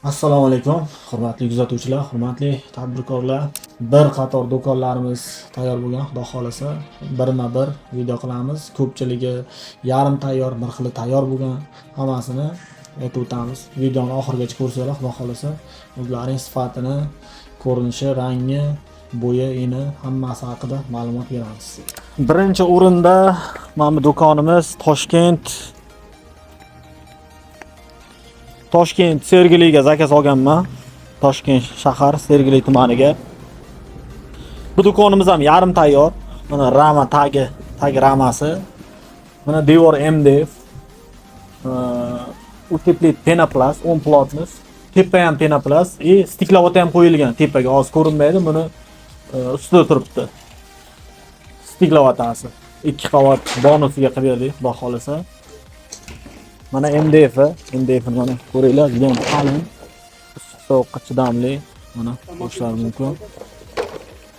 Assalomu alaykum, hurmatli kuzatuvchilar, hurmatli tadbirkorlar. Bir qator do'konlarimiz tayyor bo'lgan, xudo xolasa birma-bir video qilamiz. Ko'pchiligi yarim tayyor, bir xili tayyor bo'lgan, hammasini aytib o'tamiz. Videoni oxirigacha ko'rsanglar, xudo xolasa o'zlarining sifatini, ko'rinishi, rangi, bo'yi, eni hammasi haqida ma'lumot beramiz. Birinchi o'rinda mana bu do'konimiz Toshkent Sergeliga zakaz olganman. Toshkent shahar Sergeli tumaniga. Bu do'konimiz ham yarim tayyor. Mana rama tagi ramasi. Mana devor MDF. Uteplit Penoplast 10 plotmiz. Tepa ham Penoplast, stiklovata ham qo'yilgan tepaga. Hozir ko'rinmaydi, buni ustida turibdi. Stiklavatasi 2 qavat bonusiga qilib berdik, xudo xolasa. Mana MDF ni mana ko'ringlar, juda ham qalin, sovuqqa chidamli. Mana ko'rishingiz mumkin.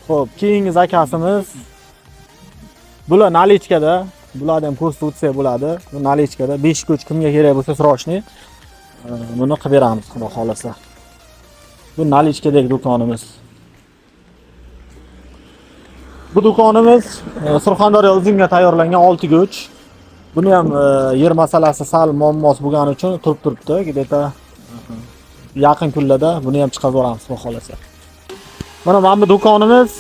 Xo'p, keyingi zakasimiz bular nalichkada, bularni ham ko'rsatib o'tsak bo'ladi. Bu nalichkada 5 ko'ch kimga kerak bo'lsa srochniy buni qilib beramiz, xudo xolasa. Bu nalichkadagi do'konimiz. Bu do'konimiz Surxondaryo Uzunga tayyorlangan 6 ko'ch. Buni ham yer masalasi sal muammosi bo'lgani uchun turibdi. Где-то yaqin kunlarda buni ham chiqarib yuboramiz, xudo xolasa. Mana bu do'konimiz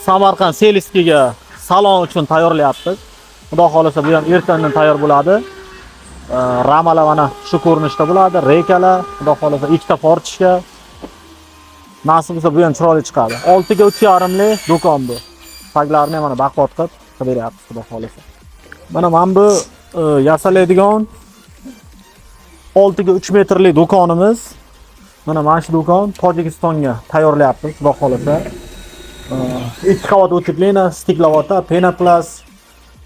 Samarqand Seliskiga salon uchun tayyorlayapmiz. Xudo xolasa bu ham ertandan tayyor bo'ladi. Ramalar mana shu ko'rinishda bo'ladi. Rekalar, xudo xolasa ikkita forchka. Nasib bo'lsa bu ham chiroyli chiqadi. 6 ga 3,5 lik do'kon bu. Taglarini mana baquvvat qilib beryapmiz, xudo xolasa. Mana bu yasalaydigan 6 ga 3 metrlik do'konimiz. Mana shu do'kon Tojikistonga tayyorlayapmiz, xudo xolasa. 2 qavat o'tiplina, stiklovata, Penoplast.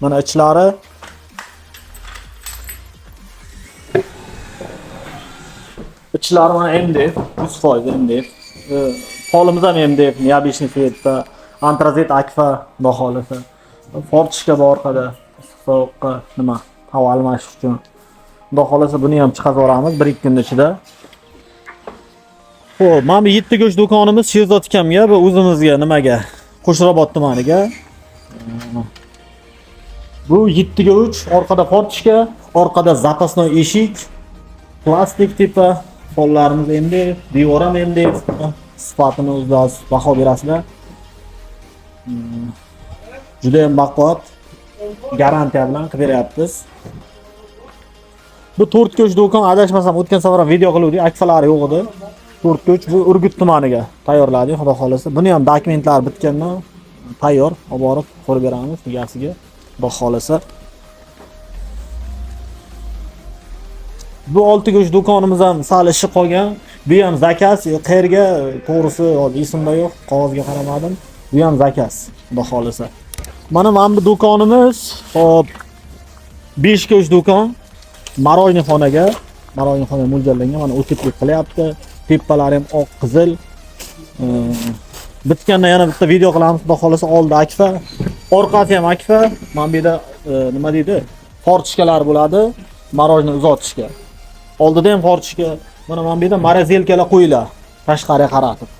Mana ichlari mana MDF, 100% MDF. Polimiz ham MDF, neobычный svetda, antrazit akfa, xudo xolasa. Forchka bor orqada. Sovuqqa nima havo almashish uchun. Xudo xolasa buni ham chiqarib yuboramiz 1-2 kun ichida. Xo'p, mana bu 7 go'sh do'konimiz Sherzod akamga, bu o'zimizga nimaga? Qo'shrobod tumaniga. Bu 7 go'ch, orqada forchka, orqada zapasnoy eshik, plastik tipa, pollarimiz endi, devor ham endi sifatini o'zlari baho berasizlar. Juda ham baquvvat, garantiya bilan qilib beryapmiz. Bu 4 ko'ch do'kon, adashmasam o'tgan safar video qiluvdik, akfalari yo'q edi. 4 ko'ch bu Urgut tumaniga tayyorladik, xudo xolasa. Buni ham dokumentlari bitgandan tayyor olib borib qo'yib beramiz egasiga, xudo xolasa. Bu 6 ko'ch do'konimiz ham sal ishi qolgan. Bu ham zakaz, qayerga to'g'risi esimda yo'q, qog'ozga qaramadim. Bu ham zakaz, xudo xolasa. Mana bu do'konimiz, hop 5 ko'ch do'kon. Maroyni xonaga mo'ljallangan, mana o'tiblik qilyapti. Tepalari ham oq qizil. Bitganda yana bitta video qilamiz, xudo xolasa. Oldi akfa, orqasi ham akfa. Mana bu yerda nima deydi? Forchkalar bo'ladi, marojni uzatishga. Oldida ham forchka. Mana bu yerda morozelkalar qo'yiladi, tashqariga qaratib.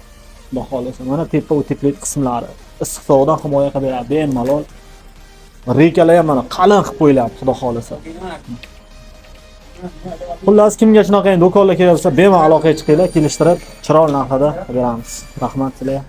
Xudo xolasa. Mana tepa o'tiblik qismlari. Issiq sovuqdan himoya qilib beradi, bemalol. Rekalar ham mana qalin qilib qo'yiladi, xudo xolasa. Xullas, kimga shunaqa do'konlar kerak bo'lsa, bemalol aloqaga chiqinglar, kelishtirib, chiroyli narxda beramiz. Rahmat sizlarga.